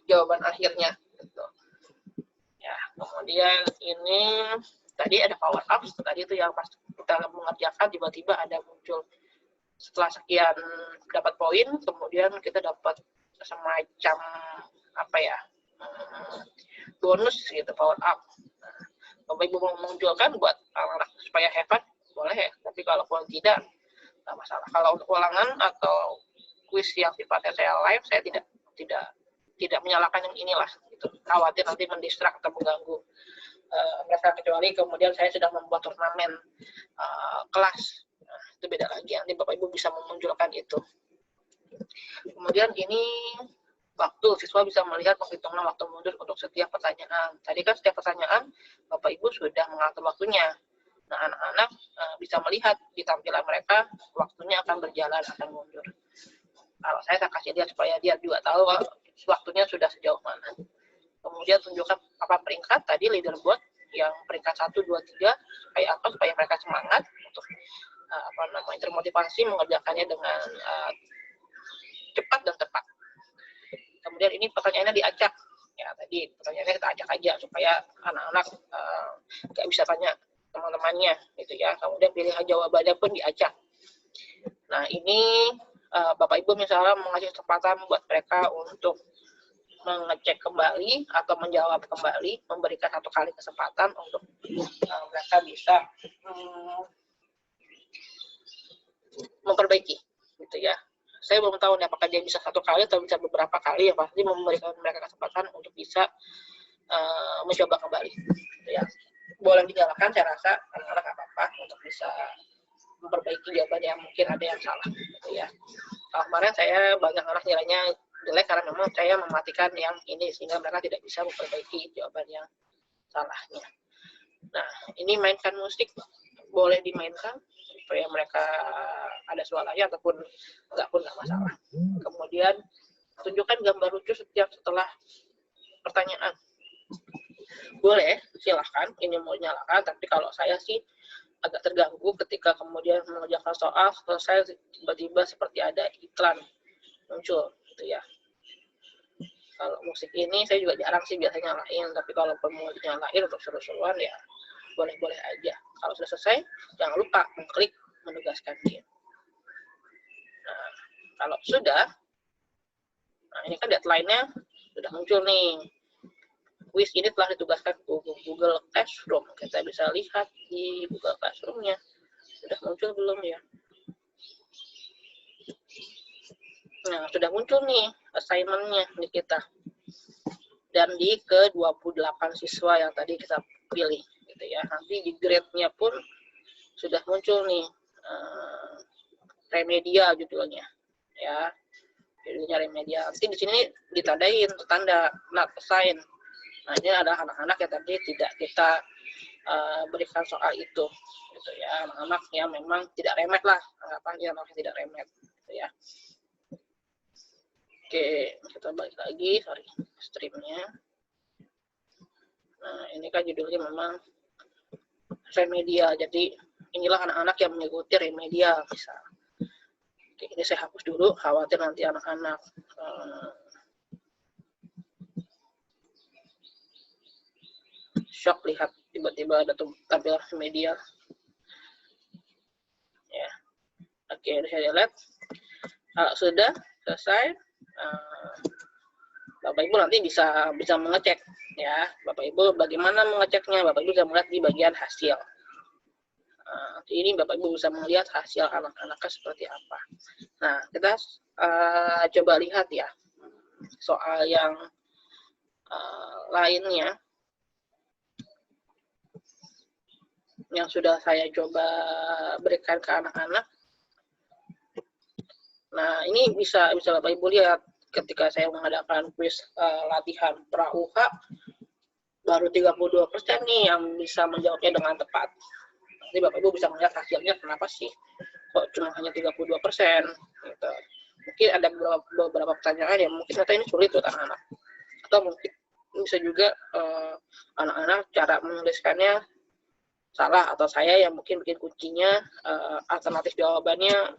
jawaban akhirnya. Gitu. Ya, kemudian ini tadi ada power up. Tadi itu yang pas kita mengerjakan tiba-tiba ada muncul setelah sekian dapat poin, kemudian kita dapat semacam apa ya, bonus gitu, power up. Bapak Ibu mau menunjukkan buat anak-anak supaya hebat, boleh ya. Tapi kalau tidak, nggak masalah. Kalau untuk ulangan atau kuis yang sifatnya saya live, saya tidak menyalakan yang inilah. Gitu. Khawatir nanti mendistrak atau mengganggu mereka, kecuali kemudian saya sudah membuat turnamen kelas. Nah, itu beda lagi. Nanti Bapak Ibu bisa memunculkan itu. Kemudian ini waktu, siswa bisa melihat penghitungan waktu mundur untuk setiap pertanyaan. Tadi kan setiap pertanyaan Bapak Ibu sudah mengatur waktunya. Nah, anak-anak bisa melihat di tampilan mereka waktunya akan berjalan, akan mundur. Kalau saya kasih lihat supaya dia juga tahu waktunya sudah sejauh mana. Kemudian tunjukkan apa peringkat tadi leaderboard yang peringkat 1, 2, 3 supaya mereka semangat untuk termotivasi mengerjakannya dengan cepat dan tepat. Kemudian ini pertanyaannya diacak. Ya, tadi pertanyaannya kita acak aja supaya anak-anak nggak bisa tanya teman-temannya, gitu ya. Kemudian pilihan jawabannya pun diacak. Nah, ini Bapak Ibu misalnya mengasih kesempatan buat mereka untuk mengecek kembali atau menjawab kembali, memberikan 1 kali kesempatan untuk mereka bisa memperbaiki, gitu ya. Saya belum tahu nih apakah dia bisa 1 kali atau bisa beberapa kali, ya pasti memberikan mereka kesempatan untuk bisa mencoba kembali, gitu ya. Boleh dinyalakan, saya rasa anak-anak nggak apa-apa untuk bisa memperbaiki jawaban yang mungkin ada yang salah, gitu ya. Kalau kemarin saya banyak anak nilainya jelek karena memang saya mematikan yang ini sehingga mereka tidak bisa memperbaiki jawaban yang salahnya. Nah, ini mainkan musik boleh dimainkan supaya mereka ada suaranya ataupun enggak pun nggak masalah. Kemudian tunjukkan gambar lucu setelah pertanyaan. Boleh, silahkan, ini mau nyalakan, tapi kalau saya sih agak terganggu ketika kemudian mengerjakan soal, selesai tiba-tiba seperti ada iklan muncul, gitu ya. Kalau musik ini saya juga jarang sih biasanya nyalain, tapi kalau mau dinyalain untuk seru-seruan ya boleh-boleh aja. Kalau sudah selesai, jangan lupa mengklik menugaskan dia. Nah, kalau sudah, nah ini kan deadline-nya sudah muncul nih. Kuis ini telah ditugaskan ke Google Classroom. Kita bisa lihat di Google Classroom-nya. Sudah muncul belum ya? Nah, sudah muncul nih assignment-nya di kita. Dan di ke-28 siswa yang tadi kita pilih. Gitu ya. Nanti di grade-nya pun sudah muncul nih remedial judulnya. Ya, judulnya remedial. Nanti di sini ditandain tanda not assigned. Nah, ini adalah anak-anak yang tadi tidak kita berikan soal itu, gitu ya. Anak-anak yang memang tidak remet lah, anggapannya anak yang tidak remet, gitu ya. Oke, kita balik lagi, sorry, streamnya. Nah, ini kan judulnya memang remedial. Jadi inilah anak-anak yang mengikuti remedial misal. Oke, ini saya hapus dulu, khawatir nanti anak-anak shock lihat tiba-tiba ada tampil remedial. Ya, oke, saya lihat sudah selesai. Bapak Ibu nanti bisa mengecek ya. Bapak Ibu bagaimana mengeceknya? Bapak Ibu bisa melihat di bagian hasil. Ini Bapak Ibu bisa melihat hasil anak-anaknya seperti apa. Nah, kita coba lihat ya soal yang lainnya yang sudah saya coba berikan ke anak-anak. Nah, ini bisa Bapak Ibu lihat ketika saya mengadakan kuis latihan pra-UH, baru 32% nih yang bisa menjawabnya dengan tepat. Nanti Bapak Ibu bisa melihat hasilnya, kenapa sih kok cuma hanya 32%. Gitu. Mungkin ada beberapa pertanyaan yang mungkin ternyata ini sulit buat anak-anak. Atau mungkin bisa juga anak-anak cara menuliskannya salah, atau saya yang mungkin bikin kuncinya alternatif jawabannya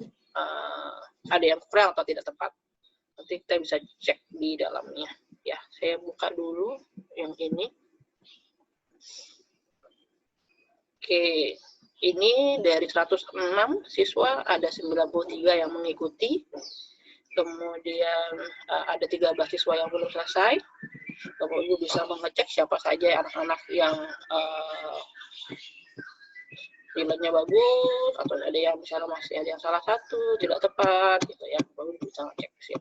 ada yang kurang atau tidak tepat. Nanti kita bisa cek di dalamnya. Ya, saya buka dulu yang ini. Oke, ini dari 106 siswa ada 93 yang mengikuti. Kemudian ada 13 siswa yang belum selesai. Kemudian bisa mengecek siapa saja anak-anak yang nilainya bagus, atau ada yang misalnya masih ada yang salah satu, tidak tepat, gitu ya. Baru bisa ngecek sih.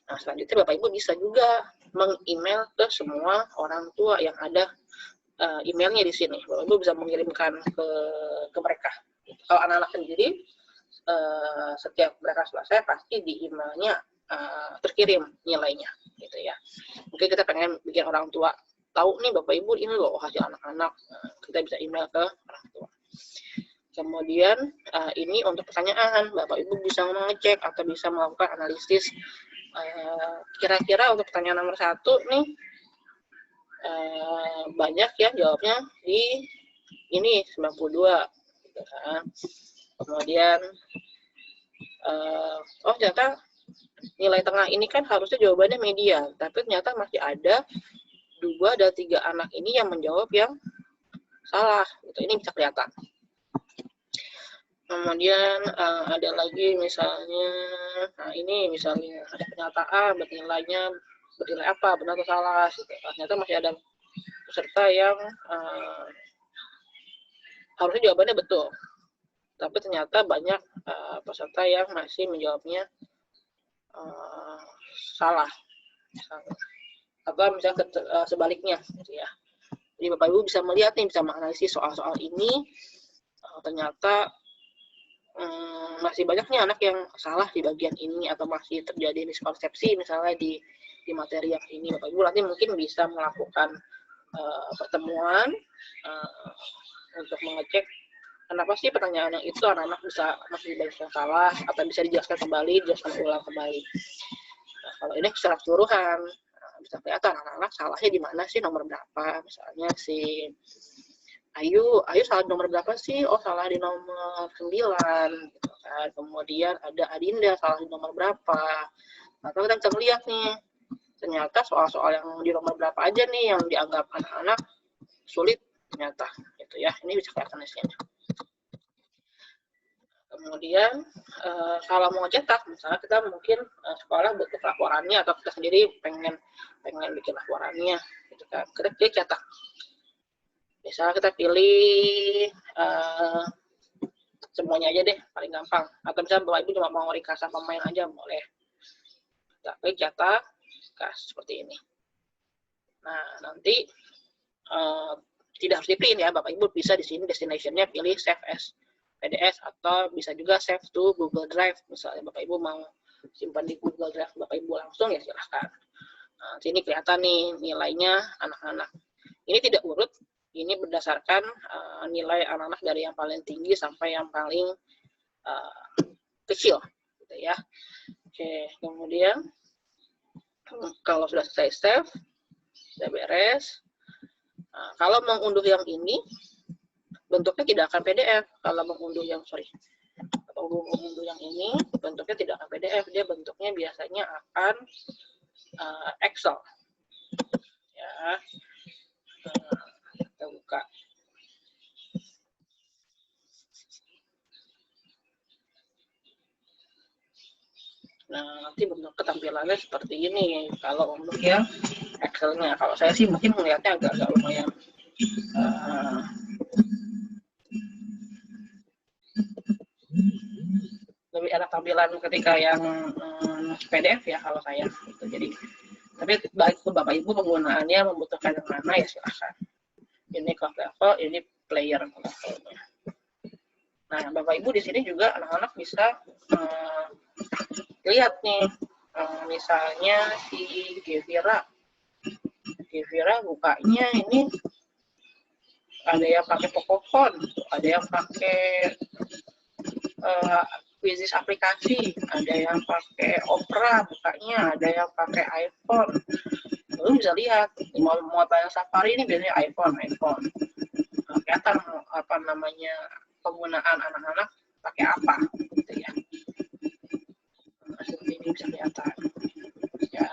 Nah, selanjutnya Bapak Ibu bisa juga meng-email ke semua orang tua yang ada emailnya di sini. Bapak Ibu bisa mengirimkan ke mereka. Kalau anak-anak sendiri, setiap mereka selesai pasti di emailnya terkirim nilainya, gitu ya. Mungkin kita pengen bikin orang tua tahu nih Bapak Ibu ini loh hasil anak-anak, kita bisa email ke orang tua. Kemudian ini untuk pertanyaan, Bapak Ibu bisa mengecek atau bisa melakukan analisis. Kira-kira untuk pertanyaan nomor 1 nih banyak ya jawabnya di ini 92 gitu kan. Kemudian ternyata nilai tengah ini kan harusnya jawabannya median, tapi ternyata masih ada 2 dan 3 anak ini yang menjawab yang salah gitu. Ini bisa kelihatan. Kemudian ada lagi misalnya, nah ini misalnya ada pernyataan bernilai apa, benar atau salah gitu. Ternyata masih ada peserta yang harusnya jawabannya betul, tapi ternyata banyak peserta yang masih menjawabnya salah misalnya. Atau misalnya sebaliknya gitu ya. Jadi Bapak Ibu bisa melihat nih, bisa menganalisis soal-soal ini, ternyata masih banyaknya anak yang salah di bagian ini, atau masih terjadi miskonsepsi misalnya di materi yang ini. Bapak Ibu nanti mungkin bisa melakukan pertemuan untuk mengecek kenapa sih pertanyaan yang itu anak-anak bisa masih banyak yang salah, atau bisa dijelaskan ulang kembali. Nah, kalau ini secara keseluruhan bisa kelihatan anak-anak salahnya di mana sih, nomor berapa. Misalnya si Ayu salah nomor berapa sih? Oh, salah di nomor 9 gitu kan. Kemudian ada Adinda salah di nomor berapa. Atau kita bisa lihat nih, ternyata soal-soal yang di nomor berapa aja nih yang dianggap anak-anak sulit ternyata gitu ya. Ini bisa kelihatan di sini. Kemudian kalau mau cetak, misalnya kita mungkin sekolah butuh laporannya, atau kita sendiri pengen bikin laporannya gitu kan. Kita pilih cetak. Misalnya kita pilih semuanya aja deh, paling gampang. Atau misalnya Bapak Ibu cuma mau ringkasan pemain aja boleh. Kita pilih cetak, kas seperti ini. Nah, nanti tidak harus di-print ya, Bapak Ibu bisa di sini destination-nya pilih save as PDF, atau bisa juga save to Google Drive. Misalnya Bapak Ibu mau simpan di Google Drive Bapak Ibu langsung, ya silahkan. Nah, sini kelihatan nih nilainya anak-anak. Ini tidak urut, ini berdasarkan nilai anak-anak dari yang paling tinggi sampai yang paling kecil, gitu ya. Oke, kemudian kalau sudah selesai save, sudah beres. Nah, kalau mengunduh yang ini, bentuknya tidak akan PDF. Kalau mengunduh yang atau mengunduh yang ini, bentuknya tidak akan PDF, dia bentuknya biasanya akan Excel. Ya, kita buka. Nah, nanti bentuk ketampilannya seperti ini kalau untuk yang Excel-nya. Kalau saya sih mungkin melihatnya agak-agak lumayan lebih enak tampilan ketika yang PDF ya kalau saya gitu. Jadi tapi baik Bapak Ibu penggunaannya membutuhkan yang mana ya silahkan. Ini kelas level, ini player levelnya. Nah, Bapak Ibu di sini juga anak-anak bisa lihat nih, misalnya si Gevira bukanya ini ada yang pakai Pokofont, ada yang pakai Quizzes aplikasi, ada yang pakai Opera bukanya, ada yang pakai iPhone. Lalu bisa lihat mobile Safari ini biasanya iPhone. Kelihatan apa namanya penggunaan anak-anak pakai apa gitu ya. Seperti ini bisa kelihatan ya,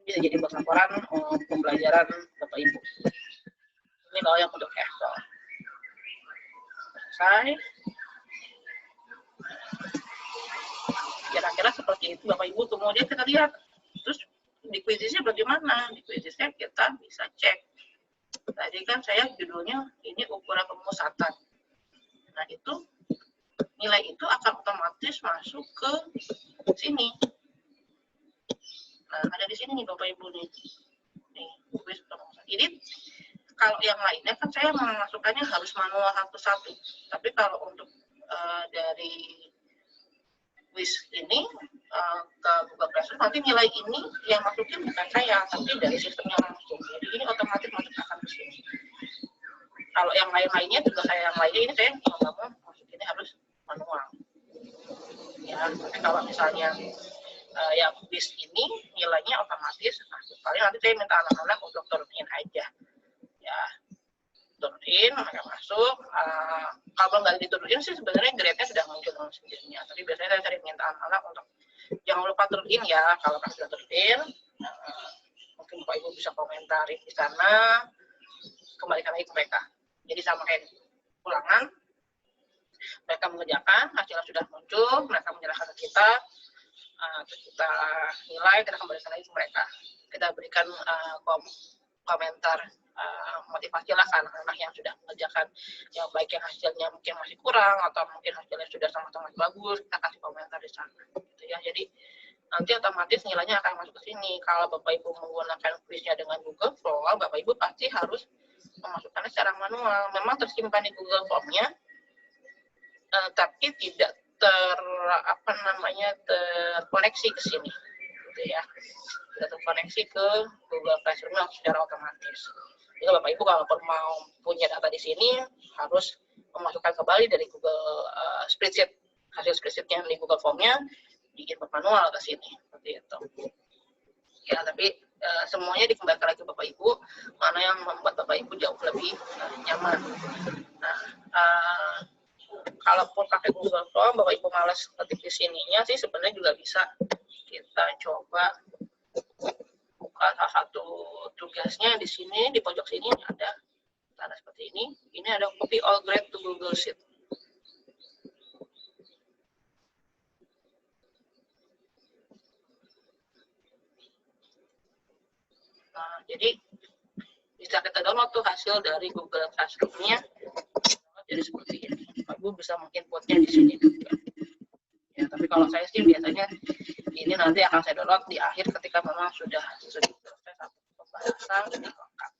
bisa jadi buat laporan pembelajaran Bapak Ibu. Ini kalau yang untuk Excel selesai, kira-kira seperti itu Bapak Ibu. Kemudian kita lihat terus di Quizzesnya bagaimana. Di Quizzesnya kita bisa cek, tadi kan saya judulnya ini ukuran pemusatan. Nah, itu nilai itu akan otomatis masuk ke sini. Nah, ada di sini nih Bapak Ibu nih. Nih, quiz pemusatan. Jadi kalau yang lainnya kan saya memasukkannya harus manual satu-satu. Tapi kalau untuk dari quiz ini ke Google Classroom, nanti nilai ini yang masukin bukan saya, tapi dari sistemnya langsung. Jadi ini otomatis masuk akan ke sini. Kalau yang lain-lainnya juga yang lainnya ini saya nggak mau masukinnya harus manual. Ya, tapi kalau misalnya yang quiz ini nilainya otomatis masuk. Paling nanti saya minta anak-anak untuk turunin aja. Ya, turunin, mereka masuk. Kalau nggak diturunin sih sebenarnya grade-nya sudah muncul dengan sendirinya. Tapi biasanya saya sering minta anak-anak untuk jangan lupa turunin ya. Kalau kan sudah turunin, mungkin Bapak Ibu bisa komentarin di sana, kembalikan lagi ke mereka. Jadi sama kayak ulangan, mereka mengerjakan, hasilnya sudah muncul, mereka menyerahkan ke kita, terus kita nilai, kita kembalikan lagi ke mereka. Kita berikan komentar motivasi lah ke anak-anak yang sudah mengerjakan yang baik, yang hasilnya mungkin masih kurang atau mungkin hasilnya sudah sama-sama bagus, kita kasih komentar di sana gitu ya. Jadi nanti otomatis nilainya akan masuk ke sini. Kalau Bapak Ibu menggunakan quiznya dengan Google Form, Bapak Ibu pasti harus memasukkannya secara manual. Memang tersimpan di Google Form-nya, tapi tidak terkoneksi ke sini gitu ya. Tidak terkoneksi ke Google Classroom secara otomatis. Jadi Bapak Ibu kalau mau punya data di sini harus memasukkan kembali dari Google Spreadsheet, hasil spreadsheet-nya di Google Form-nya diinput manual ke sini seperti itu. Ya, tapi semuanya dikembalikan lagi Bapak Ibu, mana yang membuat Bapak Ibu jauh lebih nyaman. Nah, kalaupun pakai Google Form, Bapak Ibu malas ketik di sininya sih sebenarnya juga bisa kita coba buka salah satu tugasnya di sini, di pojok sini ada tanda seperti ini. Ini ada copy all grade to Google Sheet. Nah, jadi bisa kita download tuh hasil dari Google Classroom-nya. Jadi seperti ini. Ibu bisa mungkin buatnya di sini juga. Ya, tapi kalau saya sih biasanya ini nanti akan saya download di akhir ketika memang sudah selesai satu pembahasan sudah lengkap.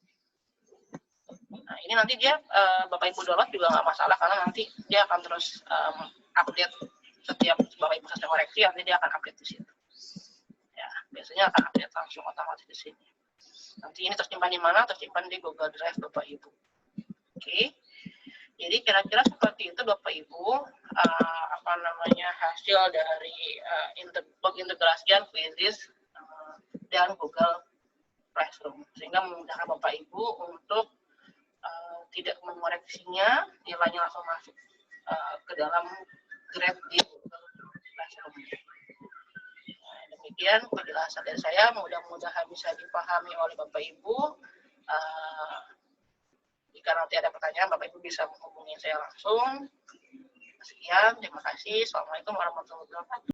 Nah, ini nanti dia Bapak Ibu download juga nggak masalah karena nanti dia akan terus update setiap Bapak Ibu selesai koreksi, nanti dia akan update di situ. Ya, biasanya akan update langsung otomatis di sini. Nanti ini tersimpan di mana? Tersimpan di Google Drive Bapak Ibu. Oke. Jadi kira-kira seperti itu Bapak Ibu hasil dari pengintegrasian Quizzes dan Google Classroom, sehingga memudahkan Bapak Ibu untuk tidak menguasai mengoreksinya, nilainya langsung masuk ke dalam grade di Classroom. Nah, demikian penjelasan dari saya, mudah-mudahan bisa dipahami oleh Bapak Ibu. Jika nanti ada pertanyaan, Bapak Ibu bisa menghubungi saya langsung. Sekian, terima kasih. Assalamualaikum warahmatullahi wabarakatuh.